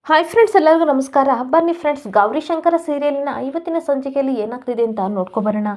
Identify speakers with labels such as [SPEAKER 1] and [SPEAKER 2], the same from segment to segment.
[SPEAKER 1] Hi friends, ಎಲ್ಲರಿಗೂ ನಮಸ್ಕಾರ. ಬನ್ನಿ ಫ್ರೆಂಡ್ಸ್, ಗೌರಿಶಂಕರ ಸೀರಿಯಲಿನ ಇವತ್ತಿನ ಸಂಚಿಕೆಯಲ್ಲಿ ಏನಾಗ್ತಿದೆ ಅಂತ ನೋಡ್ಕೊಬರೋಣ.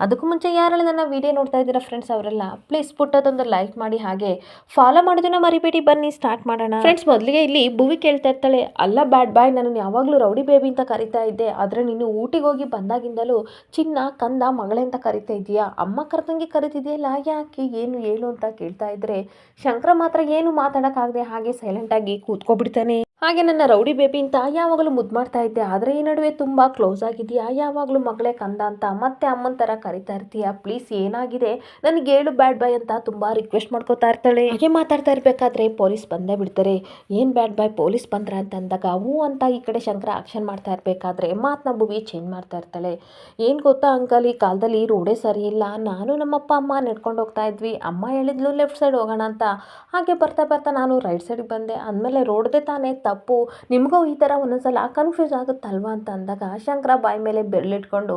[SPEAKER 1] ಅದಕ್ಕೂ ಮುಂಚೆ ಯಾರೆಲ್ಲ ನನ್ನ ವಿಡಿಯೋ ನೋಡ್ತಾ ಇದ್ದೀರಾ ಫ್ರೆಂಡ್ಸ್, ಅವರೆಲ್ಲ ಪ್ಲೀಸ್ ಪುಟ್ಟದೊಂದು ಲೈಕ್ ಮಾಡಿ, ಹಾಗೆ ಫಾಲೋ ಮಾಡೋದನ್ನ ಮರಿಬೇಡಿ. ಬನ್ನಿ ಸ್ಟಾರ್ಟ್ ಮಾಡೋಣ. ಫ್ರೆಂಡ್ಸ್, ಮೊದಲಿಗೆ ಇಲ್ಲಿ ಭುವಿ ಕೇಳ್ತಾ ಇರ್ತಾಳೆ, ಅಲ್ಲ ಬ್ಯಾಡ್ ಬಾಯ್, ನಾನು ಯಾವಾಗಲೂ ರೌಡಿ ಬೇಬಿ ಅಂತ ಕರಿತಾ ಇದ್ದೆ, ಆದರೆ ನೀನು ಊಟಿಗೆ ಹೋಗಿ ಬಂದಾಗಿಂದಲೂ ಚಿನ್ನ, ಕಂದ, ಮಗಳೇ ಅಂತ ಕರಿತಾ ಇದೀಯಾ. ಅಮ್ಮ ಕರೆದಂಗೆ ಕರಿತಿದೆಯಲ್ಲ, ಯಾಕೆ, ಏನು ಹೇಳು ಅಂತ ಕೇಳ್ತಾ ಇದ್ರೆ ಶಂಕರ ಮಾತ್ರ ಏನು ಮಾತಾಡೋಕ್ಕಾಗದೆ ಹಾಗೆ ಸೈಲೆಂಟಾಗಿ ಕೂತ್ಕೊಬಿಡ್ತಾನೆ. ಹಾಗೆ ನನ್ನ ರೌಡಿ ಬೇಬಿ ಅಂತ ಯಾವಾಗಲೂ ಮುದ್ದು ಮಾಡ್ತಾ ಇದ್ದೆ, ಆದರೆ ಈ ನಡುವೆ ತುಂಬ ಕ್ಲೋಸ್ ಆಗಿದೆಯಾ, ಯಾವಾಗಲೂ ಮಗಳೇ ಕಂದ ಅಂತ ಮತ್ತೆ ಅಮ್ಮನ ಥರ ಕರಿತಾ ಇರ್ತೀಯಾ, ಪ್ಲೀಸ್ ಏನಾಗಿದೆ ನನಗೆ ಹೇಳು ಬ್ಯಾಡ್ ಬಾಯ್ ಅಂತ ತುಂಬ ರಿಕ್ವೆಸ್ಟ್ ಮಾಡ್ಕೋತಾ ಇರ್ತಾಳೆ. ಹಾಗೆ ಮಾತಾಡ್ತಾ ಇರಬೇಕಾದ್ರೆ ಪೊಲೀಸ್ ಬಂದೇ ಬಿಡ್ತಾರೆ. ಏನು ಬ್ಯಾಡ್ ಬಾಯ್, ಪೊಲೀಸ್ ಬಂದ್ರ ಅಂತ ಅಂದಾಗ ಹ್ಞೂ ಅಂತ ಈ ಕಡೆ ಶಂಕರ ಆಕ್ಷನ್ ಮಾಡ್ತಾ ಇರಬೇಕಾದ್ರೆ ಮಾತನ್ನ ಭುವಿ ಚೇಂಜ್ ಮಾಡ್ತಾ ಇರ್ತಾಳೆ. ಏನು ಗೊತ್ತಾ ಅಂಕಲ್, ಈ ಕಾಲದಲ್ಲಿ ರೋಡೇ ಸರಿ ಇಲ್ಲ, ನಾನು ನಮ್ಮಪ್ಪ ಅಮ್ಮ ನಡ್ಕೊಂಡು ಹೋಗ್ತಾ ಇದ್ವಿ, ಅಮ್ಮ ಹೇಳಿದ್ಲು ಲೆಫ್ಟ್ ಸೈಡ್ ಹೋಗೋಣ ಅಂತ, ಹಾಗೆ ಬರ್ತಾ ಬರ್ತಾ ನಾನು ರೈಟ್ ಸೈಡ್ಗೆ ಬಂದೆ, ಅಂದಮೇಲೆ ರೋಡ್ದೇ ತಾನೇ ತಪ್ಪು, ನಿಮಗೂ ಈ ಥರ ಒಂದೊಂದ್ಸಲ ಕನ್ಫ್ಯೂಸ್ ಆಗುತ್ತಲ್ವಾ ಅಂತ ಅಂದಾಗ ಶಂಕರ ಬಾಯಿ ಮೇಲೆ ಬೆರಳಿಟ್ಕೊಂಡು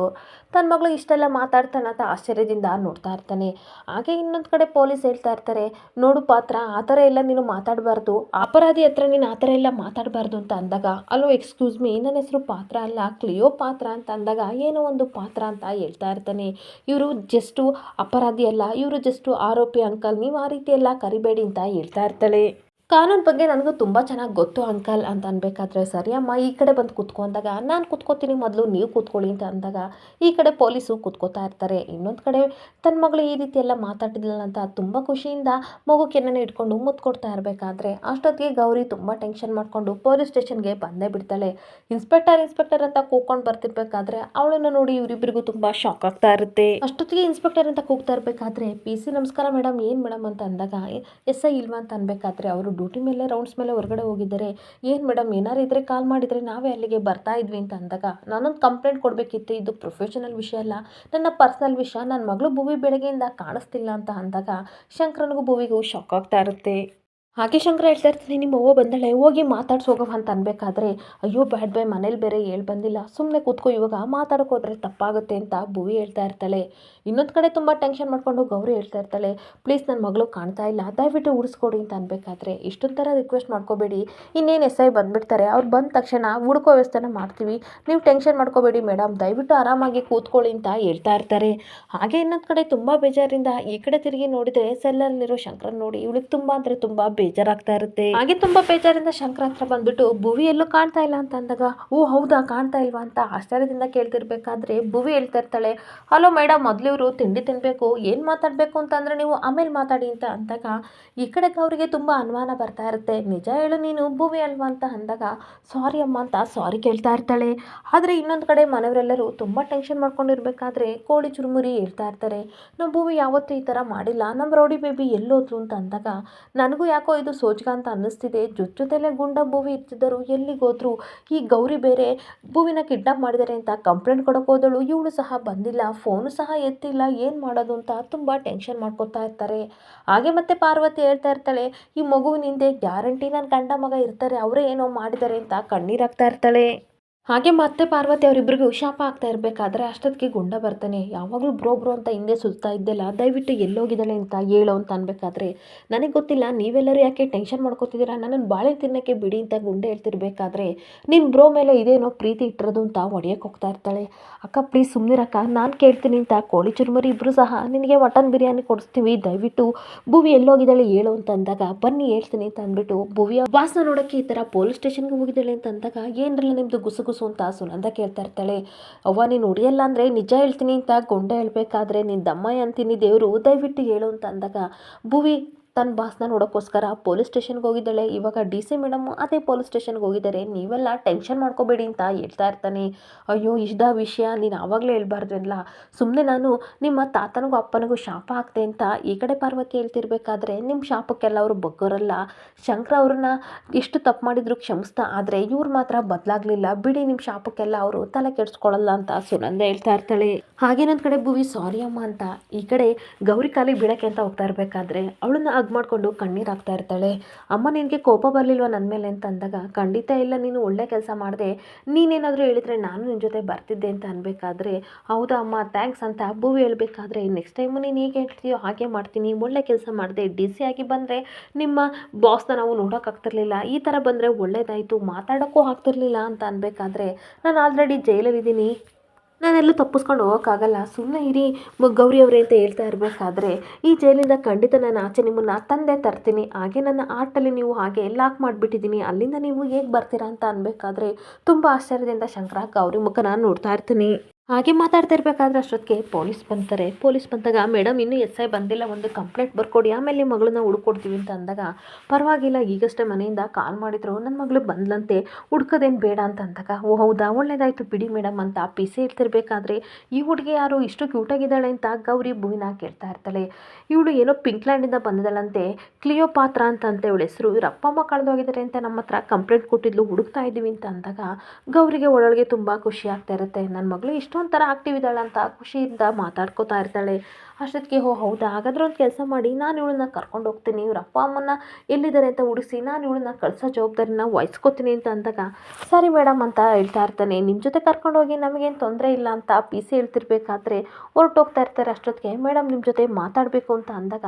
[SPEAKER 1] ತನ್ನ ಮಗಳು ಇಷ್ಟೆಲ್ಲ ಮಾತಾಡ್ತಾನೆ ಅಂತ ಆಶ್ಚರ್ಯದಿಂದ ನೋಡ್ತಾ ಇರ್ತಾನೆ. ಹಾಗೆ ಇನ್ನೊಂದು ಕಡೆ ಪೊಲೀಸ್ ಹೇಳ್ತಾ ಇರ್ತಾರೆ, ನೋಡು ಪಾತ್ರ, ಆ ಥರ ಎಲ್ಲ ನೀನು ಮಾತಾಡಬಾರ್ದು, ಅಪರಾಧಿ ಹತ್ರ ನೀನು ಆ ಥರ ಎಲ್ಲ ಮಾತಾಡಬಾರ್ದು ಅಂತ ಅಂದಾಗ, ಅಲ್ಲೋ ಎಕ್ಸ್ಕ್ಯೂಸ್ ಮೀ, ನನ್ನ ಹೆಸರು ಪಾತ್ರ ಅಲ್ಲ ಕ್ಲಿಯೋ ಪಾತ್ರ ಅಂತ ಅಂದಾಗ ಏನೋ ಒಂದು ಪಾತ್ರ ಅಂತ ಹೇಳ್ತಾ ಇರ್ತಾನೆ. ಇವರು ಜಸ್ಟು ಅಪರಾಧಿ ಅಲ್ಲ, ಇವರು ಜಸ್ಟು ಆರೋಪಿ ಅಂಕಲ್, ನೀವು ಆ ರೀತಿ ಎಲ್ಲ ಕರಿಬೇಡಿ ಅಂತ ಹೇಳ್ತಾ ಇರ್ತಾಳೆ. ಕಾನೂನು ಬಗ್ಗೆ ನನಗೂ ತುಂಬ ಚೆನ್ನಾಗಿ ಗೊತ್ತು ಅಂಕಲ್ ಅಂತ ಅನ್ಬೇಕಾದ್ರೆ, ಸರಿ ಅಮ್ಮ ಈ ಕಡೆ ಬಂದು ಕೂತ್ಕೊ ಅಂದಾಗ, ನಾನು ಕೂತ್ಕೋತೀನಿ ಮೊದಲು ನೀವು ಕೂತ್ಕೊಳ್ಳಿ ಅಂತ ಅಂದಾಗ ಈ ಕಡೆ ಪೊಲೀಸು ಕೂತ್ಕೋತಾ ಇರ್ತಾರೆ. ಇನ್ನೊಂದು ಕಡೆ ತನ್ನ ಮಗಳು ಈ ರೀತಿ ಎಲ್ಲ ಮಾತಾಡಿದ್ಲಲ್ಲ ಅಂತ ತುಂಬ ಖುಷಿಯಿಂದ ಮಗು ಕೆನ್ನೆನ ಇಟ್ಕೊಂಡು ಮುತ್ತು ಕೊಡ್ತಾ ಇರಬೇಕಾದ್ರೆ ಅಷ್ಟೊತ್ತಿಗೆ ಗೌರಿ ತುಂಬ ಟೆನ್ಷನ್ ಮಾಡಿಕೊಂಡು ಪೊಲೀಸ್ ಸ್ಟೇಷನ್ಗೆ ಬಂದೇ ಬಿಡ್ತಾಳೆ. ಇನ್ಸ್ಪೆಕ್ಟರ್ ಅಂತ ಕೂತ್ಕೊಂಡು ಬರ್ತಿರ್ಬೇಕಾದ್ರೆ ಅವಳನ್ನು ನೋಡಿ ಇವರಿಬ್ಬರಿಗೂ ತುಂಬ ಶಾಕ್ ಆಗ್ತಾ ಇರುತ್ತೆ. ಅಷ್ಟೊತ್ತಿಗೆ ಇನ್ಸ್ಪೆಕ್ಟರ್ ಅಂತ ಕೂಗ್ತಾ ಇರಬೇಕಾದ್ರೆ ಪಿ ಸಿ ನಮಸ್ಕಾರ ಮೇಡಮ್, ಏನು ಮೇಡಮ್ ಅಂತ ಅಂದಾಗ ಎಸ್ ಐ ಇಲ್ವಾ ಅಂತ ಅನ್ಬೇಕಾದ್ರೆ ಅವರು ಡ್ಯೂಟಿ ಮೇಲೆ ರೌಂಡ್ಸ್ ಮೇಲೆ ಹೊರಗಡೆ ಹೋಗಿದ್ದಾರೆ. ಏನು ಮೇಡಮ್, ಏನಾರು ಇದ್ರೆ ಕಾಲ್ ಮಾಡಿದರೆ ನಾವೇ ಅಲ್ಲಿಗೆ ಬರ್ತಾ ಇದ್ವಿ ಅಂತ ಅಂದಾಗ, ನಾನೊಂದು ಕಂಪ್ಲೇಂಟ್ ಕೊಡಬೇಕಿತ್ತು, ಇದು ಪ್ರೊಫೆಷನಲ್ ವಿಷಯ ಅಲ್ಲ, ನನ್ನ ಪರ್ಸನಲ್ ವಿಷಯ, ನನ್ನ ಮಗಳು ಭುವಿ ಬೆಳಗ್ಗೆಯಿಂದ ಕಾಣಿಸ್ತಿಲ್ಲ ಅಂತ ಅಂದಾಗ ಶಂಕರನಿಗೂ ಭುವಿಗೂ ಶಾಕ್ ಆಗ್ತಾ ಇರುತ್ತೆ. ಹಾಗೆ ಶಂಕರ ಹೇಳ್ತಾ ಇರ್ತೀನಿ, ನಿಮ್ಮ ಅವ್ವ ಬಂದಳೆ, ಹೋಗಿ ಮಾತಾಡ್ಸೋಗವ ಅಂತ ಅನ್ಬೇಕಾದ್ರೆ, ಅಯ್ಯೋ ಬ್ಯಾಡ್ ಬಾಯ್, ಮನೇಲಿ ಬೇರೆ ಹೇಳ್ ಬಂದಿಲ್ಲ, ಸುಮ್ಮನೆ ಕೂತ್ಕೋ, ಇವಾಗ ಮಾತಾಡೋಕೆ ಹೋದ್ರೆ ತಪ್ಪಾಗುತ್ತೆ ಅಂತ ಭುವಿ ಹೇಳ್ತಾ ಇರ್ತಾಳೆ. ಇನ್ನೊಂದು ಕಡೆ ತುಂಬ ಟೆನ್ಷನ್ ಮಾಡ್ಕೊಂಡು ಗೌರಿ ಹೇಳ್ತಾ ಇರ್ತಾಳೆ, ಪ್ಲೀಸ್ ನನ್ನ ಮಗಳು ಕಾಣ್ತಾ ಇಲ್ಲ, ದಯವಿಟ್ಟು ಉಳಿಸ್ಕೊಡಿ ಅಂತ ಅನ್ಬೇಕಾದ್ರೆ, ಇಷ್ಟೊಂದು ಥರ ರಿಕ್ವೆಸ್ಟ್ ಮಾಡ್ಕೋಬೇಡಿ, ಇನ್ನೇನು ಎಸ್ ಐ ಬಂದುಬಿಡ್ತಾರೆ, ಅವ್ರು ಬಂದ ತಕ್ಷಣ ಹುಡುಕೋ ವ್ಯವಸ್ಥೆನ ಮಾಡ್ತೀವಿ, ನೀವು ಟೆನ್ಷನ್ ಮಾಡ್ಕೋಬೇಡಿ ಮೇಡಮ್, ದಯವಿಟ್ಟು ಆರಾಮಾಗಿ ಕೂತ್ಕೊಳ್ಳಿ ಅಂತ ಹೇಳ್ತಾ ಇರ್ತಾರೆ. ಹಾಗೆ ಇನ್ನೊಂದು ಕಡೆ ತುಂಬ ಬೇಜಾರಿಂದ ಈ ಕಡೆ ತಿರುಗಿ ನೋಡಿದರೆ ಸೆಲ್ಲಲ್ಲಿರೋ ಶಂಕರನ್ ನೋಡಿ ಇವಳಿಗೆ ತುಂಬ ಅಂದರೆ ತುಂಬ ಬೇಜಾರಾಗ್ತಾ ಇರುತ್ತೆ. ಹಾಗೆ ತುಂಬಾ ಬೇಜಾರಿಂದ ಶಂಕರ ಹತ್ರ ಬಂದ್ಬಿಟ್ಟು ಭುವಿ ಎಲ್ಲೂ ಕಾಣ್ತಾ ಇಲ್ಲ ಅಂತ ಅಂದಾಗ, ಓ ಹೌದಾ, ಕಾಣ್ತಾ ಇಲ್ವಾ ಅಂತ ಆಶ್ಚರ್ಯದಿಂದ ಕೇಳ್ತಿರ್ಬೇಕಾದ್ರೆ ಭುವಿ ಹೇಳ್ತಾ ಇರ್ತಾಳೆ, ಹಲೋ ಮೇಡಮ್, ಮೊದಲು ಇವರು ತಿಂಡಿ ತಿನ್ಬೇಕು, ಏನು ಮಾತಾಡಬೇಕು ಅಂತಂದ್ರೆ ನೀವು ಆಮೇಲೆ ಮಾತಾಡಿ ಅಂತ ಅಂದಾಗ ಈ ಕಡೆ ಅವರಿಗೆ ತುಂಬ ಅನುಮಾನ ಬರ್ತಾ ಇರುತ್ತೆ. ನಿಜ ಹೇಳು, ನೀನು ಭುವಿ ಅಲ್ವಾ ಅಂತ ಅಂದಾಗ ಸಾರಿ ಅಮ್ಮ ಅಂತ ಸಾರಿ ಕೇಳ್ತಾ ಇರ್ತಾಳೆ. ಆದರೆ ಇನ್ನೊಂದು ಕಡೆ ಮನೆಯವರೆಲ್ಲರೂ ತುಂಬ ಟೆನ್ಷನ್ ಮಾಡ್ಕೊಂಡಿರ್ಬೇಕಾದ್ರೆ ಕೋಳಿ ಚುರುಮುರಿ ಹೇಳ್ತಾ ಇರ್ತಾರೆ, ನಮ್ಮ ಭುವಿ ಯಾವತ್ತೂ ಈ ಥರ ಮಾಡಿಲ್ಲ, ನಮ್ಮ ರೌಡಿ ಬೇಬಿ ಎಲ್ಲೋದ್ರು ಅಂತ ಅಂದಾಗ ನನಗೂ ಯಾಕೋ ಇದು ಸೋಜ್ಗ ಅಂತ ಅನ್ನಿಸ್ತಿದೆ, ಜೊತೆಲೆ ಗುಂಡ ಭುವಿ ಇರ್ತಿದ್ದರು, ಎಲ್ಲಿಗೋದ್ರು, ಈ ಗೌರಿ ಬೇರೆ ಭುವಿನ ಕಿಡ್ನಾಪ್ ಮಾಡಿದ್ದಾರೆ ಅಂತ ಕಂಪ್ಲೇಂಟ್ ಕೊಡೋಕೆ ಹೋದಳು, ಇವಳು ಸಹ ಬಂದಿಲ್ಲ, ಫೋನು ಸಹ ಎತ್ತಿಲ್ಲ, ಏನು ಮಾಡೋದು ಅಂತ ತುಂಬ ಟೆನ್ಷನ್ ಮಾಡ್ಕೊತಾ ಇರ್ತಾರೆ. ಹಾಗೆ ಮತ್ತೆ ಪಾರ್ವತಿ ಹೇಳ್ತಾ ಇರ್ತಾಳೆ, ಈ ಮಗುವಿನ ಹಿಂದೆ ಗ್ಯಾರಂಟಿ ನನ್ನ ಗಂಡ ಮಗ ಇರ್ತಾರೆ, ಅವರೇ ಏನೋ ಮಾಡಿದ್ದಾರೆ ಅಂತ ಕಣ್ಣೀರಾಗ್ತಾ ಇರ್ತಾಳೆ. ಹಾಗೆ ಮತ್ತೆ ಪಾರ್ವತಿ ಅವರಿಬ್ಬರಿಗೂ ಶಾಪ ಆಗ್ತಾ ಇರಬೇಕಾದ್ರೆ ಅಷ್ಟೊತ್ತಿಗೆ ಗುಂಡ ಬರ್ತಾನೆ. ಯಾವಾಗಲೂ ಬ್ರೋ ಅಂತ ಹಿಂದೆ ಸುತ್ತಾ ಇದ್ದೆಲ್ಲ, ದಯವಿಟ್ಟು ಎಲ್ಲೋಗಿದ್ದಾಳೆ ಅಂತ ಹೇಳೋ ಅಂತ ಅನ್ಬೇಕಾದ್ರೆ, ನನಗೆ ಗೊತ್ತಿಲ್ಲ, ನೀವೆಲ್ಲರೂ ಯಾಕೆ ಟೆನ್ಷನ್ ಮಾಡ್ಕೋತಿದ್ದೀರಾ, ನನ್ನನ್ನು ಬಾಳೆ ತಿನ್ನಕ್ಕೆ ಬಿಡಿ ಅಂತ ಗುಂಡ ಹೇಳ್ತಿರ್ಬೇಕಾದ್ರೆ, ನಿನ್ನ ಬ್ರೋ ಮೇಲೆ ಇದೇನೋ ಪ್ರೀತಿ ಇಟ್ಟಿರೋದು ಅಂತ ಹೊಡೆಯೋಕೆ ಹೋಗ್ತಾ ಇರ್ತಾಳೆ. ಅಕ್ಕ ಪ್ಲೀಸ್ ಸುಮ್ಮನಿರಕ್ಕ, ನಾನು ಕೇಳ್ತೀನಿ ಅಂತ ಕೋಳಿ ಚುರುಮುರಿ ಇಬ್ಬರು ಸಹ ನಿನಗೆ ಮಟನ್ ಬಿರಿಯಾನಿ ಕೊಡಿಸ್ತೀವಿ, ದಯವಿಟ್ಟು ಭುವಿ ಎಲ್ಲೋಗಿದ್ದಾಳೆ ಹೇಳು ಅಂತ ಅಂದಾಗ, ಬನ್ನಿ ಹೇಳ್ತೀನಿ ಅಂತ ಅಂದ್ಬಿಟ್ಟು ಭುವಿಯ ವಾಸನ ನೋಡೋಕ್ಕೆ ಈ ಥರ ಪೊಲೀಸ್ ಸ್ಟೇಷನ್ಗೆ ಹೋಗಿದ್ದಾಳೆ ಅಂತ ಅಂದಾಗ, ಏನರಲ್ಲ ನಿಮ್ಮದು ಗುಸುಗುಸು ಅಂತ ಸುನಂದ ಕೇಳ್ತಾ ಇರ್ತಾಳೆ. ಅವ್ವ ನೀನು ಹೊಡಿಯಲ್ಲ ಅಂದರೆ ನಿಜ ಹೇಳ್ತೀನಿ ಅಂತ ಗೊಂಡ ಹೇಳ್ಬೇಕಾದ್ರೆ, ನಿನ್ನ ದಮ್ಮಯ್ಯ ಅಂತೀನಿ ದೇವರು, ದಯವಿಟ್ಟು ಹೇಳು ಅಂತ ಅಂದಾಗ ಭುವಿ ತನ್ನ ಬಾಸ್ನ ನೋಡೋಕ್ಕೋಸ್ಕರ ಪೊಲೀಸ್ ಸ್ಟೇಷನ್ಗೆ ಹೋಗಿದ್ದಾಳೆ. ಇವಾಗ ಡಿ ಸಿ ಮೇಡಮ್ಮು ಅದೇ ಪೊಲೀಸ್ ಸ್ಟೇಷನ್ಗೆ ಹೋಗಿದ್ದಾರೆ, ನೀವೆಲ್ಲ ಟೆನ್ಷನ್ ಮಾಡ್ಕೋಬೇಡಿ ಅಂತ ಹೇಳ್ತಾ ಇರ್ತಾನೆ. ಅಯ್ಯೋ ಇಷ್ಟ ವಿಷಯ ನೀನು ಆವಾಗಲೇ ಹೇಳ್ಬಾರ್ದಲ್ಲ, ಸುಮ್ಮನೆ ನಾನು ನಿಮ್ಮ ತಾತನಿಗೂ ಅಪ್ಪನಿಗೂ ಶಾಪ ಹಾಕ್ತೆ ಅಂತ ಈ ಕಡೆ ಪಾರ್ವತಿ ಹೇಳ್ತಿರ್ಬೇಕಾದ್ರೆ, ನಿಮ್ಮ ಶಾಪಕ್ಕೆಲ್ಲ ಅವರು ಬಗ್ಗೋರಲ್ಲ, ಶಂಕರ ಅವ್ರನ್ನ ಎಷ್ಟು ತಪ್ಪು ಮಾಡಿದ್ರು ಕ್ಷಮಿಸ್ತಾ, ಆದರೆ ಇವ್ರು ಮಾತ್ರ ಬದಲಾಗಲಿಲ್ಲ ಬಿಡಿ, ನಿಮ್ಮ ಶಾಪಕ್ಕೆಲ್ಲ ಅವರು ತಲೆ ಕೆಡಿಸ್ಕೊಳ್ಳಲ್ಲ ಅಂತ ಸುನಂದ ಹೇಳ್ತಾ ಇರ್ತಾಳೆ. ಹಾಗೇನೊಂದು ಕಡೆ ಭುವಿ ಸಾರಿ ಅಮ್ಮ ಅಂತ ಈ ಕಡೆ ಗೌರಿ ಕಾಲಿಗೆ ಬೀಳಕ್ಕೆ ಅಂತ ಹೋಗ್ತಾ ಇರಬೇಕಾದ್ರೆ ಅವಳನ್ನ ಹಗ್ ಮಾಡಿಕೊಂಡು ಕಣ್ಣೀರು ಹಾಕ್ತಾ ಇರ್ತಾಳೆ. ಅಮ್ಮ ನಿನಗೆ ಕೋಪ ಬರಲಿಲ್ವ ನನ್ನ ಮೇಲೆ ಅಂತ ಅಂದಾಗ, ಖಂಡಿತ ಇಲ್ಲ, ನೀನು ಒಳ್ಳೆ ಕೆಲಸ ಮಾಡಿದೆ, ನೀನೇನಾದರೂ ಹೇಳಿದರೆ ನಾನು ನಿನ್ನ ಜೊತೆ ಬರ್ತಿದ್ದೆ ಅಂತ ಅನ್ಬೇಕಾದ್ರೆ, ಹೌದಾ ಅಮ್ಮ ಥ್ಯಾಂಕ್ಸ್ ಅಂತ ಭುವಿ ಹೇಳ್ಬೇಕಾದ್ರೆ, ನೆಕ್ಸ್ಟ್ ಟೈಮು ನೀನು ಹೇಗೆ ಹೇಳ್ತೀಯೋ ಹಾಗೆ ಮಾಡ್ತೀನಿ, ಒಳ್ಳೆ ಕೆಲಸ ಮಾಡಿದೆ, ಡಿ ಸಿ ಆಗಿ ಬಂದರೆ ನಿಮ್ಮ ಬಾಸ್ನ ನಾವು ನೋಡೋಕ್ಕಾಗ್ತಿರ್ಲಿಲ್ಲ, ಈ ಥರ ಬಂದರೆ ಒಳ್ಳೇದಾಯಿತು, ಮಾತಾಡೋಕ್ಕೂ ಆಗ್ತಿರ್ಲಿಲ್ಲ ಅಂತ ಅನ್ಬೇಕಾದ್ರೆ, ನಾನು ಆಲ್ರೆಡಿ ಜೈಲಲ್ಲಿದ್ದೀನಿ, ನಾನೆಲ್ಲೂ ತಪ್ಪಿಸ್ಕೊಂಡು ಹೋಗೋಕ್ಕಾಗಲ್ಲ, ಸುಮ್ಮನೆ ಇರಿ ಗೌರಿ ಅವರೇ ಅಂತ ಹೇಳ್ತಾ ಇರಬೇಕಾದ್ರೆ, ಈ ಜೈಲಿಂದ ಖಂಡಿತ ನಾನು ಆಚೆ ನಿಮ್ಮನ್ನು ತಂದೆ ತರ್ತೀನಿ, ಹಾಗೆ ನನ್ನ ಆರ್ಟಲ್ಲಿ ನೀವು ಹಾಗೆ ಲಾಕ್ ಮಾಡಿಬಿಟ್ಟಿದ್ದೀನಿ, ಅಲ್ಲಿಂದ ನೀವು ಹೇಗೆ ಬರ್ತೀರಾ ಅಂತ ಅನ್ಬೇಕಾದ್ರೆ ತುಂಬ ಆಶ್ಚರ್ಯದಿಂದ ಶಂಕರ ಗೌರಿ ಮುಖನ ನೋಡ್ತಾ ಇರ್ತೀನಿ. ಹಾಗೆ ಮಾತಾಡ್ತಾ ಇರಬೇಕಾದ್ರೆ ಅಷ್ಟೊತ್ತಿಗೆ ಪೊಲೀಸ್ ಬಂತಾರೆ. ಪೊಲೀಸ್ ಬಂದಾಗ, ಮೇಡಮ್ ಇನ್ನೂ ಎಸ್ ಐ ಬಂದಿಲ್ಲ, ಒಂದು ಕಂಪ್ಲೇಂಟ್ ಬರ್ಕೊಡಿ, ಆಮೇಲೆ ನಿಮ್ಮ ಮಗಳನ್ನ ಹುಡ್ಕೊಡ್ತೀವಿ ಅಂತ ಅಂದಾಗ, ಪರವಾಗಿಲ್ಲ, ಈಗಷ್ಟೇ ಮನೆಯಿಂದ ಕಾಲ್ ಮಾಡಿದ್ರು, ನನ್ನ ಮಗಳು ಬಂದ್ಲಂತೆ, ಹುಡ್ಕೋದೇನು ಬೇಡ ಅಂತ ಅಂದಾಗ, ಓ ಹೌದಾ, ಒಳ್ಳೇದಾಯಿತು ಬಿಡಿ ಮೇಡಮ್ ಅಂತ ಪಿಸಿ ಹೇಳ್ತಿರ್ಬೇಕಾದ್ರೆ, ಈ ಹುಡುಗಿ ಯಾರು ಇಷ್ಟು ಕ್ಯೂಟಾಗಿದ್ದಾಳೆ ಅಂತ ಗೌರಿ ಭುವಿನ ಕೇಳ್ತಾ ಇರ್ತಾಳೆ. ಇವಳು ಏನೋ ಪಿಂಕ್ಲ್ಯಾಂಡಿಂದ ಬಂದಿದ್ದಾಳಂತೆ, ಕ್ಲಿಯೋಪಾತ್ರ ಅಂತ ಇವಳ ಹೆಸರು, ಇವ್ರ ಅಪ್ಪ ಅಮ್ಮ ಕಳೆದೋಗಿದ್ದಾರೆ ಅಂತ ನಮ್ಮ ಹತ್ರ ಕಂಪ್ಲೇಂಟ್ ಕೊಟ್ಟಿದ್ಲು, ಹುಡುಕ್ತಾ ಇದ್ದೀವಿ ಅಂತ ಅಂದಾಗ ಗೌರಿಗೆ ಒಳಗೆ ತುಂಬ ಖುಷಿ ಆಗ್ತಾ ಇರುತ್ತೆ. ನನ್ನ ಮಗಳು ಇಷ್ಟೊಂಥರ ಆಕ್ಟಿವ್ ಇದ್ದಾಳೆ ಅಂತ ಖುಷಿಯಿಂದ ಮಾತಾಡ್ಕೋತಾ ಇರ್ತಾಳೆ. ಅಷ್ಟೊತ್ತಿಗೆ, ಓ ಹೌದಾ, ಹಾಗಾದ್ರೆ ಒಂದು ಕೆಲಸ ಮಾಡಿ, ನಾನು ಇವಳನ್ನ ಕರ್ಕೊಂಡು ಹೋಗ್ತೀನಿ, ಇವ್ರ ಅಪ್ಪ ಅಮ್ಮನ ಎಲ್ಲಿದ್ದಾರೆ ಅಂತ ಹುಡುಸಿ ನಾನು ಇವಳನ್ನ ಕಳಿಸೋ ಜವಾಬ್ದಾರಿನ ವಹಿಸ್ಕೋತೀನಿ ಅಂತ ಅಂದಾಗ, ಸರಿ ಮೇಡಮ್ ಅಂತ ಹೇಳ್ತಾ ಇರ್ತಾನೆ. ನಿಮ್ಮ ಜೊತೆ ಕರ್ಕೊಂಡು ಹೋಗಿ ನಮಗೇನು ತೊಂದರೆ ಇಲ್ಲ ಅಂತ ಪಿ ಸಿ ಹೇಳ್ತಿರ್ಬೇಕಾದ್ರೆ ಹೊರಟೋಗ್ತಾ ಇರ್ತಾರೆ. ಅಷ್ಟೊತ್ತಿಗೆ, ಮೇಡಮ್ ನಿಮ್ಮ ಜೊತೆ ಮಾತಾಡಬೇಕು ಅಂತ ಅಂದಾಗ,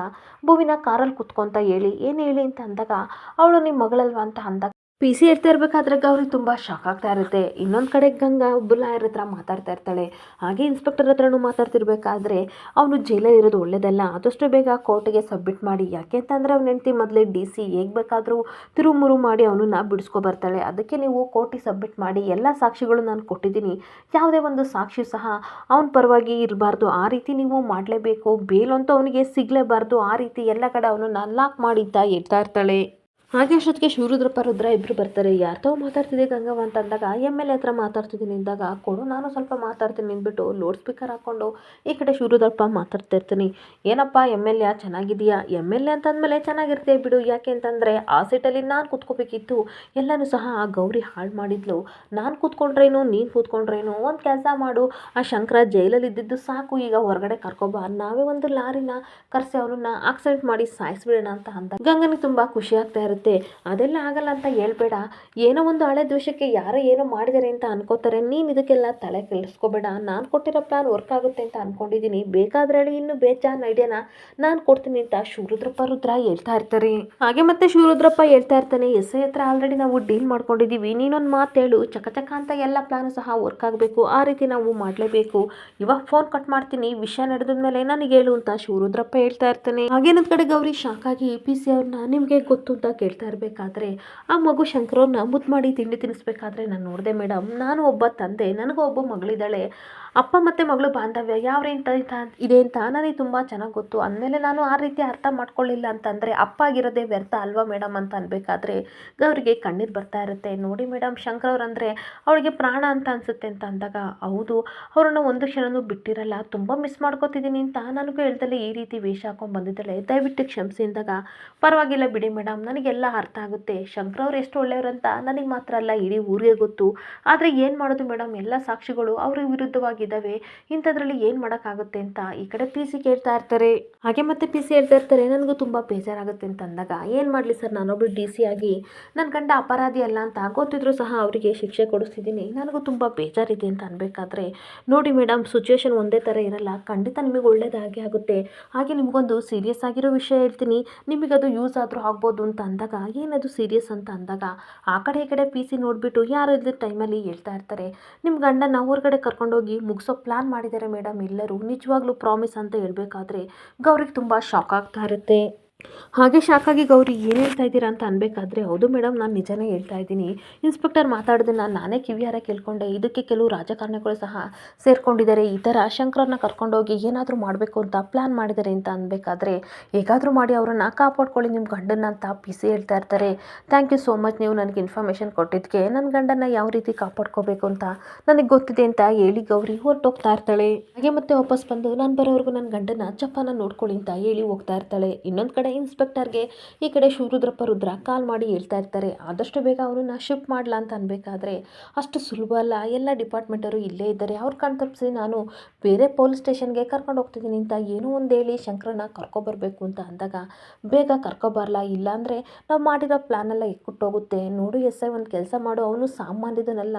[SPEAKER 1] ಭುವಿನ ಕಾರಲ್ಲಿ ಕುತ್ಕೊಂತ ಹೇಳಿ, ಏನು ಹೇಳಿ ಅಂತ ಅಂದಾಗ, ಅವಳು ನಿಮ್ಮ ಮಗಳಲ್ವಾ ಅಂತ ಅಂದಾಗ, ಪಿ ಸಿ ಹೇಳ್ತಾ ಇರಬೇಕಾದ್ರೆ ಗೌರಿ ತುಂಬ ಶಾಕ್ ಆಗ್ತಾ ಇರುತ್ತೆ. ಇನ್ನೊಂದು ಕಡೆ ಗಂಗಾ ಲಾಯರ್ ಹತ್ರ ಮಾತಾಡ್ತಾ ಇರ್ತಾಳೆ. ಹಾಗೆ ಇನ್ಸ್ಪೆಕ್ಟರ್ ಹತ್ರನೂ ಮಾತಾಡ್ತಿರ್ಬೇಕಾದ್ರೆ, ಅವನು ಜೈಲಲ್ಲಿ ಇರೋದು ಒಳ್ಳೇದಲ್ಲ, ಆದಷ್ಟು ಬೇಗ ಕೋರ್ಟ್ಗೆ ಸಬ್ಮಿಟ್ ಮಾಡಿ, ಯಾಕೆ ಅಂತಂದರೆ ಅವ್ನ ಹೆಂಡತಿ ಮೊದಲೇ ಡಿ ಸಿ ಹೇಗೆ ಬೇಕಾದರೂ ತಿರುಮುರು ಮಾಡಿ ಅವನನ್ನ ಬಿಡಿಸ್ಕೊಬರ್ತಾಳೆ, ಅದಕ್ಕೆ ನೀವು ಕೋರ್ಟಿಗೆ ಸಬ್ಮಿಟ್ ಮಾಡಿ, ಎಲ್ಲ ಸಾಕ್ಷಿಗಳು ನಾನು ಕೊಟ್ಟಿದ್ದೀನಿ, ಯಾವುದೇ ಒಂದು ಸಾಕ್ಷಿ ಸಹ ಅವನ ಪರವಾಗಿ ಇರಬಾರ್ದು, ಆ ರೀತಿ ನೀವು ಮಾಡಲೇಬೇಕು, ಬೇಲಂತೂ ಅವನಿಗೆ ಸಿಗಲೇಬಾರ್ದು, ಆ ರೀತಿ ಎಲ್ಲ ಕಡೆ ಅವನನ್ನು ಲಾಕ್ ಮಾಡಿ ಅಂತ ಹೇಳ್ತಾ ಇರ್ತಾಳೆ. ಹಾಗೆ ಅಷ್ಟೊತ್ತಿಗೆ ಶಿವರುದ್ರಪ್ಪ ರುದ್ರ ಇಬ್ಬರು ಬರ್ತಾರೆ. ಯಾರ್ದೋ ಮಾತಾಡ್ತಿದ್ದೆ ಗಂಗವ್ವ ಅಂತ ಅಂದಾಗ, ಎಮ್ ಎಲ್ ಎ ಹತ್ರ ಮಾತಾಡ್ತಿದ್ದೀನಿ ಅಂದಾಗ, ಕೊಡು ನಾನು ಸ್ವಲ್ಪ ಮಾತಾಡ್ತೀನಿ ನಿಂದ್ಬಿಟ್ಟು ಲೌಡ್ ಸ್ಪೀಕರ್ ಹಾಕ್ಕೊಂಡು ಈ ಕಡೆ ಶಿವರುದ್ರಪ್ಪ ಮಾತಾಡ್ತಾ ಇರ್ತೀನಿ. ಏನಪ್ಪ ಎಮ್ ಎಲ್ ಎ ಚೆನ್ನಾಗಿದೆಯಾ? ಎಮ್ ಎಲ್ ಎ ಅಂತಂದಮೇಲೆ ಚೆನ್ನಾಗಿರ್ತೇ ಬಿಡು, ಯಾಕೆ ಅಂತಂದರೆ ಆ ಸೀಟಲ್ಲಿ ನಾನು ಕೂತ್ಕೋಬೇಕಿತ್ತು, ಎಲ್ಲನೂ ಸಹ ಆ ಗೌರಿ ಹಾಳು ಮಾಡಿದ್ಲು, ನಾನು ಕೂತ್ಕೊಂಡ್ರೇನು ನೀನು ಕೂತ್ಕೊಂಡ್ರೇನು, ಒಂದು ಕೆಲಸ ಮಾಡು, ಆ ಶಂಕರ ಜೈಲಲ್ಲಿ ಇದ್ದಿದ್ದು ಸಾಕು, ಈಗ ಹೊರಗಡೆ ಕರ್ಕೊಬಾ, ನಾವೇ ಒಂದು ಲಾರಿನ ಕರೆಸಿ ಅವನನ್ನ ಆಕ್ಸಿಡೆಂಟ್ ಮಾಡಿ ಸಾಯಿಸ್ಬಿಡೋಣ ಅಂತ ಅಂದ. ಗಂಗನಿಗೆ ತುಂಬ ಖುಷಿ ಆಗ್ತಾ ಇರುತ್ತೆ. ಅದೆಲ್ಲ ಆಗಲ್ಲ ಅಂತ ಹೇಳ್ಬೇಡ, ಏನೋ ಒಂದು ಹಳೆ ದ್ವೇಷಕ್ಕೆ ಯಾರೋ ಏನೋ ಮಾಡಿದ್ದಾರೆ ಅಂತ ಅನ್ಕೋತಾರೆ, ನೀನು ಇದಕ್ಕೆಲ್ಲ ತಲೆ ಕೆಡಿಸ್ಕೋಬೇಡ, ನಾನು ಕೊಟ್ಟಿರೋ ಪ್ಲಾನ್ ವರ್ಕ್ ಆಗುತ್ತೆ ಅಂತ ಅನ್ಕೊಂಡಿದ್ದೀನಿ, ಬೇಕಾದ್ರೆ ಹೇಳಿ, ಇನ್ನು ಬೇಜಾನ್ ಐಡಿಯಾನ ನಾನು ಕೊಡ್ತೀನಿ ಅಂತ ಶಿವರುದ್ರಪ್ಪ ರುದ್ರ ಹೇಳ್ತಾ ಇರ್ತಾರೆ. ಹಾಗೆ ಮತ್ತೆ ಶಿವರುದ್ರಪ್ಪ ಹೇಳ್ತಾ ಇರ್ತಾನೆ, ಎಸ್ ಐ ಹತ್ರ ಆಲ್ರೆಡಿ ನಾವು ಡೀಲ್ ಮಾಡ್ಕೊಂಡಿದ್ದೀವಿ, ನೀನೊಂದು ಮಾತು ಹೇಳು, ಚಕಚಕ ಅಂತ ಎಲ್ಲ ಪ್ಲಾನು ಸಹ ವರ್ಕ್ ಆಗಬೇಕು, ಆ ರೀತಿ ನಾವು ಮಾಡಲೇಬೇಕು, ಇವಾಗ ಫೋನ್ ಕಟ್ ಮಾಡ್ತೀನಿ, ವಿಷಯ ನಡೆದ್ಮೇಲೆ ನನಗೆ ಹೇಳು ಅಂತ ಶಿವರುದ್ರಪ್ಪ ಹೇಳ್ತಾ ಇರ್ತಾನೆ. ಹಾಗೇನೊಂದು ಕಡೆ ಗೌರಿ ಶಾಕ್ ಆಗಿ ಪಿ ಸಿ ಅವ್ರನ್ನ ನಿಮಗೆ ಗೊತ್ತು ಅಂತ ಕೇಳ್ತಾ ಇರಬೇಕಾದ್ರೆ, ಆ ಮಗು ಶಂಕರವ್ರನ್ನ ಮುದ್ದು ಮಾಡಿ ತಿಂಡಿ ತಿನ್ನಿಸ್ಬೇಕಾದ್ರೆ ನಾನು ನೋಡಿದೆ ಮೇಡಮ್, ನಾನು ಒಬ್ಬ ತಂದೆ, ನನಗೂ ಒಬ್ಬ ಮಗಳಿದ್ದಾಳೆ, ಅಪ್ಪ ಮತ್ತು ಮಗಳು ಬಾಂಧವ್ಯ ಯಾವ ರೀತಿ ಇದೆ ಅಂತ ನನಗೆ ತುಂಬ ಚೆನ್ನಾಗಿ ಗೊತ್ತು, ಅಂದಮೇಲೆ ನಾನು ಆ ರೀತಿ ಅರ್ಥ ಮಾಡ್ಕೊಳ್ಳಿಲ್ಲ ಅಂತಂದರೆ ಅಪ್ಪ ಆಗಿರೋದೇ ವ್ಯರ್ಥ ಅಲ್ವಾ ಮೇಡಮ್ ಅಂತ ಅನ್ಬೇಕಾದ್ರೆ ಗೌರಿಗೆ ಕಣ್ಣೀರು ಬರ್ತಾ ಇರುತ್ತೆ. ನೋಡಿ ಮೇಡಮ್, ಶಂಕರವ್ರಂದರೆ ಅವಳಿಗೆ ಪ್ರಾಣ ಅಂತ ಅನಿಸುತ್ತೆ ಅಂತ ಅಂದಾಗ, ಹೌದು, ಅವ್ರನ್ನ ಒಂದು ಕ್ಷಣನೂ ಬಿಟ್ಟಿರಲ್ಲ, ತುಂಬ ಮಿಸ್ ಮಾಡ್ಕೋತಿದ್ದೀನಿ ಅಂತ ನನಗೂ ಹೇಳ್ದಲ್ಲೇ ಈ ರೀತಿ ವೇಷ ಹಾಕೊಂಡು ಬಂದಿದ್ದಾಳೆ, ದಯವಿಟ್ಟು ಕ್ಷಮಿಸಿ ಅಂದಾಗ, ಪರವಾಗಿಲ್ಲ ಬಿಡಿ ಮೇಡಮ್, ನನಗೆಲ್ಲ ಅರ್ಥ ಆಗುತ್ತೆ, ಶಂಕರವ್ರು ಎಷ್ಟು ಒಳ್ಳೆಯವರಂತ ನನಗೆ ಮಾತ್ರ ಅಲ್ಲ ಇಡೀ ಊರಿಗೆ ಗೊತ್ತು, ಆದರೆ ಏನು ಮಾಡೋದು ಮೇಡಮ್, ಎಲ್ಲ ಸಾಕ್ಷಿಗಳು ಅವ್ರ ವಿರುದ್ಧವಾಗಿದ್ದಾವೆ, ಇಂಥದ್ರಲ್ಲಿ ಏನು ಮಾಡೋಕ್ಕಾಗುತ್ತೆ ಅಂತ ಈ ಕಡೆ ಪಿ ಸಿ ಕೇಳ್ತಾ ಇರ್ತಾರೆ. ಹಾಗೆ ಮತ್ತೆ ಪಿ ಸಿ ಹೇಳ್ತಾ ಇರ್ತಾರೆ, ನನಗೂ ತುಂಬ ಬೇಜಾರಾಗುತ್ತೆ ಅಂತ ಅಂದಾಗ, ಏನು ಮಾಡಲಿ ಸರ್, ನಾನೊಬ್ಳು ಡಿ ಸಿ ಆಗಿ ನನ್ನ ಗಂಡ ಅಪರಾಧಿ ಅಲ್ಲ ಅಂತ ಗೊತ್ತಿದ್ರೂ ಸಹ ಅವರಿಗೆ ಶಿಕ್ಷೆ ಕೊಡಿಸ್ತಿದ್ದೀನಿ, ನನಗೂ ತುಂಬ ಬೇಜಾರಿದೆ ಅಂತ ಅನ್ಬೇಕಾದ್ರೆ, ನೋಡಿ ಮೇಡಮ್, ಸಿಚುವೇಶನ್ ಒಂದೇ ಥರ ಇರಲ್ಲ, ಖಂಡಿತ ನಿಮಗೆ ಒಳ್ಳೇದಾಗೆ ಆಗುತ್ತೆ, ಹಾಗೆ ನಿಮಗೊಂದು ಸೀರಿಯಸ್ ಆಗಿರೋ ವಿಷಯ ಹೇಳ್ತೀನಿ, ನಿಮಗದು ಯೂಸ್ ಆದರೂ ಆಗ್ಬೋದು ಅಂತ ಅಂದಾಗ, ಏನದು ಸೀರಿಯಸ್ ಅಂತ ಅಂದಾಗ, ಆ ಕಡೆ ಈ ಕಡೆ ಪಿ ಸಿ ನೋಡಿಬಿಟ್ಟು ಯಾರೋ ಇದ್ದ ಟೈಮಲ್ಲಿ ಹೇಳ್ತಾ ಇರ್ತಾರೆ, ನಿಮ್ಮ ಗಂಡನ ಹೊರಗಡೆ ಕರ್ಕೊಂಡೋಗಿ ಮುಗಿಸೋ ಪ್ಲಾನ್ ಮಾಡಿದ್ದಾರೆ ಮೇಡಮ್ ಎಲ್ಲರೂ, ನಿಜವಾಗ್ಲೂ ಪ್ರಾಮಿಸ್ ಅಂತ ಹೇಳ್ಬೇಕಾದ್ರೆ ಗೌರಿಗೆ ತುಂಬ ಶಾಕ್ ಆಗ್ತಾ ಇರುತ್ತೆ. ಹಾಗೆ ಶಾಕಾಗಿ ಗೌರಿ ಏನು ಹೇಳ್ತಾ ಇದ್ದೀರಾ ಅಂತ ಅನ್ಬೇಕಾದ್ರೆ, ಹೌದು ಮೇಡಮ್, ನಾನು ನಿಜನೇ ಹೇಳ್ತಾ ಇದ್ದೀನಿ, ಇನ್ಸ್ಪೆಕ್ಟರ್ ಮಾತಾಡೋದನ್ನ ನಾನೇ ಕಿವಿಯಾರ ಕೇಳ್ಕೊಂಡೆ, ಇದಕ್ಕೆ ಕೆಲವು ರಾಜಕಾರಣಿಗಳು ಸಹ ಸೇರ್ಕೊಂಡಿದ್ದಾರೆ, ಈ ಥರ ಶಂಕರನ್ನ ಕರ್ಕೊಂಡೋಗಿ ಏನಾದರೂ ಮಾಡಬೇಕು ಅಂತ ಪ್ಲ್ಯಾನ್ ಮಾಡಿದ್ದಾರೆ ಅಂತ ಅನ್ಬೇಕಾದ್ರೆ, ಹೇಗಾದರೂ ಮಾಡಿ ಅವರನ್ನು ಕಾಪಾಡ್ಕೊಳ್ಳಿ ನಿಮ್ಮ ಗಂಡನ್ನ ಅಂತ ಪಿ ಸಿ ಹೇಳ್ತಾ ಇರ್ತಾರೆ. ಥ್ಯಾಂಕ್ ಯು ಸೋ ಮಚ್, ನೀವು ನನಗೆ ಇನ್ಫಾರ್ಮೇಷನ್ ಕೊಟ್ಟಿದ್ದಕ್ಕೆ, ನನ್ನ ಗಂಡನ್ನ ಯಾವ ರೀತಿ ಕಾಪಾಡ್ಕೋಬೇಕು ಅಂತ ನನಗೆ ಗೊತ್ತಿದೆ ಅಂತ ಹೇಳಿ ಗೌರಿ ಹೊರಟೋಗ್ತಾ ಇರ್ತಾಳೆ. ಹಾಗೆ ಮತ್ತೆ ವಾಪಸ್ ಬಂದು, ನಾನು ಬರೋವರೆಗೂ ನನ್ನ ಗಂಡನ ಚಪ್ಪನ ನೋಡ್ಕೊಳ್ಳಿ ಅಂತ ಹೇಳಿ ಹೋಗ್ತಾ ಇರ್ತಾಳೆ. ಇನ್ನೊಂದು ಕಡೆ ಇನ್ಸ್ಪೆಕ್ಟರ್ಗೆ ಈ ಕಡೆ ರುದ್ರ ಕಾಲ್ ಮಾಡಿ ಹೇಳ್ತಾ ಇರ್ತಾರೆ. ಆದಷ್ಟು ಬೇಗ ಅವನನ್ನು ಶಿಫ್ಟ್ ಮಾಡಲ ಅಂತ ಅನ್ಬೇಕಾದ್ರೆ ಅಷ್ಟು ಸುಲಭ ಅಲ್ಲ, ಎಲ್ಲ ಡಿಪಾರ್ಟ್ಮೆಂಟರು ಇಲ್ಲೇ ಇದ್ದಾರೆ, ಅವ್ರು ಕಣ್ ತಪ್ಪಿಸಿ ನಾನು ಬೇರೆ ಪೊಲೀಸ್ ಸ್ಟೇಷನ್ಗೆ ಕರ್ಕೊಂಡು ಹೋಗ್ತಿದ್ದೀನಿ ಅಂತ ಏನೋ ಒಂದು ಹೇಳಿ ಶಂಕರನ್ನ ಕರ್ಕೊಬರ್ಬೇಕು ಅಂತ ಅಂದಾಗ ಬೇಗ ಕರ್ಕೊಬರಲ್ಲ, ಇಲ್ಲಾಂದರೆ ನಾವು ಮಾಡಿರೋ ಪ್ಲ್ಯಾನೆಲ್ಲ ಎಕ್ಕುಟ್ಟೋಗುತ್ತೆ. ನೋಡು ಎಸ್ ಐ, ಒಂದು ಕೆಲಸ ಮಾಡು, ಅವನು ಸಾಮಾನ್ಯದನ್ನೆಲ್ಲ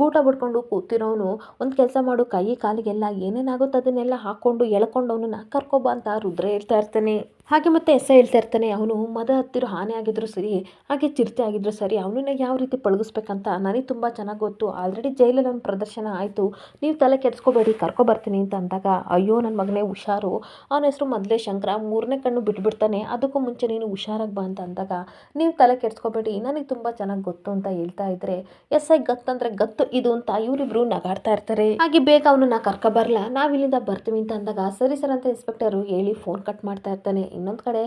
[SPEAKER 1] ಗೂಟ ಬಿಡ್ಕೊಂಡು ಕೂತಿರೋನು, ಒಂದು ಕೆಲಸ ಮಾಡು, ಕೈ ಕಾಲಿಗೆಲ್ಲ ಏನೇನಾಗುತ್ತೆ ಅದನ್ನೆಲ್ಲ ಹಾಕ್ಕೊಂಡು ಎಳ್ಕೊಂಡು ಅವನನ್ನು ಕರ್ಕೊಬ ಅಂತ ರುದ್ರ ಹೇಳ್ತಾ ಇರ್ತಾನೆ. ಹಾಗೆ ಮತ್ತೆ ಎಸ್ ಐ ಹೇಳ್ತಾ ಇರ್ತಾನೆ, ಅವನು ಮದ ಹತ್ತಿರೋ ಆನೆ ಆಗಿದ್ರು ಸರಿ, ಹಾಗೆ ಚಿರತೆ ಆಗಿದ್ರು ಸರಿ, ಅವನನ್ನ ಯಾವ ರೀತಿ ಪಳಗಿಸ್ಬೇಕಂತ ನನಗೆ ತುಂಬ ಚೆನ್ನಾಗಿ ಗೊತ್ತು. ಆಲ್ರೆಡಿ ಜೈಲಲ್ಲಿ ಒಂದು ಪ್ರದರ್ಶನ ಆಯಿತು, ನೀವು ತಲೆ ಕೆಡಿಸ್ಕೋಬೇಡಿ, ಕರ್ಕೊಬರ್ತೀನಿ ಅಂತ ಅಂದಾಗ, ಅಯ್ಯೋ ನನ್ನ ಮಗನೇ ಹುಷಾರು, ಅವನ ಹೆಸರು ಮೊದಲೇ ಶಂಕರ, ಮೂರನೇ ಕಣ್ಣು ಬಿಟ್ಬಿಡ್ತಾನೆ, ಅದಕ್ಕೂ ಮುಂಚೆ ನೀನು ಹುಷಾರಾಗಿ ಬಾ ಅಂತ ಅಂದಾಗ, ನೀವು ತಲೆ ಕೆಡಿಸ್ಕೋಬೇಡಿ, ನನಗೆ ತುಂಬ ಚೆನ್ನಾಗಿ ಗೊತ್ತು ಅಂತ ಹೇಳ್ತಾ ಇದ್ರೆ ಎಸ್ ಐ ಗತ್ತಂದ್ರೆ ಗತ್ತು ಇದು ಅಂತ ಇವರಿಬ್ರು ನಗಾಡ್ತಾ ಇರ್ತಾರೆ. ಹಾಗೆ ಬೇಗ ಅವನನ್ನ ಕರ್ಕೊಬರಲ್ಲ, ನಾವು ಇಲ್ಲಿಂದ ಬರ್ತೀವಿ ಅಂತ ಅಂದಾಗ ಸರಿ ಸರ್ ಅಂತ ಇನ್ಸ್ಪೆಕ್ಟರು ಹೇಳಿ ಫೋನ್ ಕಟ್ ಮಾಡ್ತಾ ಇರ್ತಾನೆ. ಇನ್ನೊಂದು ಕಡೆ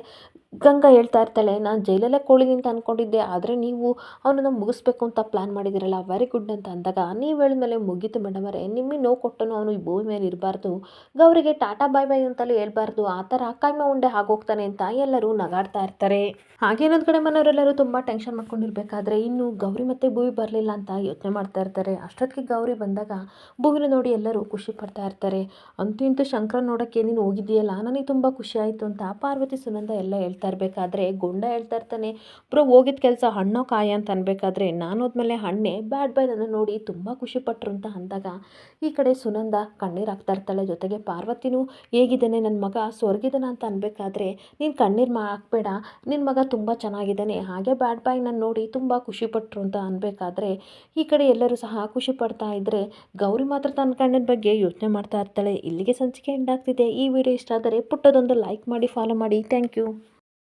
[SPEAKER 1] ಗಂಗಾ ಹೇಳ್ತಾ ಇರ್ತಾಳೆ, ನಾನು ಜೈಲಲ್ಲೇ ಕೋಳಿನಿ ಅಂತ ಅಂದ್ಕೊಂಡಿದ್ದೆ, ಆದರೆ ನೀವು ಅವನನ್ನು ಮುಗಿಸ್ಬೇಕು ಅಂತ ಪ್ಲ್ಯಾನ್ ಮಾಡಿದ್ದೀರಲ್ಲ, ವೆರಿ ಗುಡ್ ಅಂತ ಅಂದಾಗ, ನೀವು ಹೇಳಿದ್ಮೇಲೆ ಮುಗೀತು ಮೇಡಮರೇ, ನಿಮಗೆ ನೋವು ಕೊಟ್ಟನು ಅವನು ಈ ಭೂಮಿ ಮೇಲೆ ಇರಬಾರ್ದು, ಗೌರಿಗೆ ಟಾಟಾ ಬಾಯ್ ಬಾಯ್ ಅಂತಲೇ ಹೇಳ್ಬಾರ್ದು, ಆ ಥರ ಕಾಯ್ಮ ಉಂಡೆ ಆಗೋಗ್ತಾನೆ ಅಂತ ಎಲ್ಲರೂ ನಗಾಡ್ತಾ ಇರ್ತಾರೆ. ಹಾಗೆ ಇನ್ನೊಂದು ಕಡೆ ಮನೆಯವರೆಲ್ಲರೂ ತುಂಬ ಟೆನ್ಷನ್ ಮಾಡ್ಕೊಂಡಿರ್ಬೇಕಾದ್ರೆ ಇನ್ನು ಗೌರಿ ಮತ್ತೆ ಭೂವಿ ಬರಲಿಲ್ಲ ಅಂತ ಯೋಚನೆ ಮಾಡ್ತಾ ಇರ್ತಾರೆ. ಅಷ್ಟೊತ್ತಿಗೆ ಗೌರಿ ಬಂದಾಗ ಭೂವಿನ ನೋಡಿ ಎಲ್ಲರೂ ಖುಷಿ ಪಡ್ತಾ ಇರ್ತಾರೆ. ಅಂತೂ ಇಂತೂ ಶಂಕರ ನೋಡೋಕ್ಕೆ ನೀನು ಹೋಗಿದ್ದೀಯಲ್ಲ, ನನಗೆ ತುಂಬ ಖುಷಿ ಆಯಿತು ಅಂತ ಪಾರ್ವತಿ ಸುನಂದ ಎಲ್ಲ ಹೇಳ್ತಾ ಇರಬೇಕಾದ್ರೆ ಗೊಂಡ ಹೇಳ್ತಾ ಇರ್ತಾನೆ, ಬ್ರೋ ಹೋಗಿದ್ದ ಕೆಲಸ ಹಣ್ಣೋ ಕಾಯ ಅಂತ ಅನ್ಬೇಕಾದ್ರೆ ನಾನು ಹೋದ್ಮೇಲೆ ಹಣ್ಣೆ ಬ್ಯಾಡ್ ಬಾಯ್ ನನ್ನ ನೋಡಿ ತುಂಬ ಖುಷಿ ಪಟ್ಟರು ಅಂತ ಅಂದಾಗ ಈ ಕಡೆ ಸುನಂದ ಕಣ್ಣೀರು ಹಾಕ್ತಾ ಇರ್ತಾಳೆ. ಜೊತೆಗೆ ಪಾರ್ವತಿನೂ ಹೇಗಿದ್ದಾನೆ ನನ್ನ ಮಗ, ಸ್ವರ್ಗಿದ್ದಾನ ಅಂತ ಅನ್ಬೇಕಾದ್ರೆ ನೀನು ಕಣ್ಣೀರು ಹಾಕ್ಬೇಡ, ನಿನ್ನ ಮಗ ತುಂಬ ಚೆನ್ನಾಗಿದ್ದಾನೆ, ಹಾಗೆ ಬ್ಯಾಡ್ ಬಾಯ್ ನನ್ನ ನೋಡಿ ತುಂಬ ಖುಷಿಪಟ್ಟರು ಅಂತ ಅನ್ಬೇಕಾದ್ರೆ ಈ ಕಡೆ ಎಲ್ಲರೂ ಸಹ ಖುಷಿ ಪಡ್ತಾ ಇದ್ದರೆ ಗೌರಿ ಮಾತ್ರ ತನ್ನ ಕಣ್ಣಿನ ಬಗ್ಗೆ ಯೋಚನೆ ಮಾಡ್ತಾ ಇರ್ತಾಳೆ. ಇಲ್ಲಿಗೆ ಸಂಚಿಕೆ ಎಂಡ್ ಆಗ್ತಿದೆ. ಈ ವಿಡಿಯೋ ಇಷ್ಟ ಆದರೆ ಪುಟ್ಟದೊಂದು ಲೈಕ್ ಮಾಡಿ, ಫಾಲೋ ಮಾಡಿ. Thank you.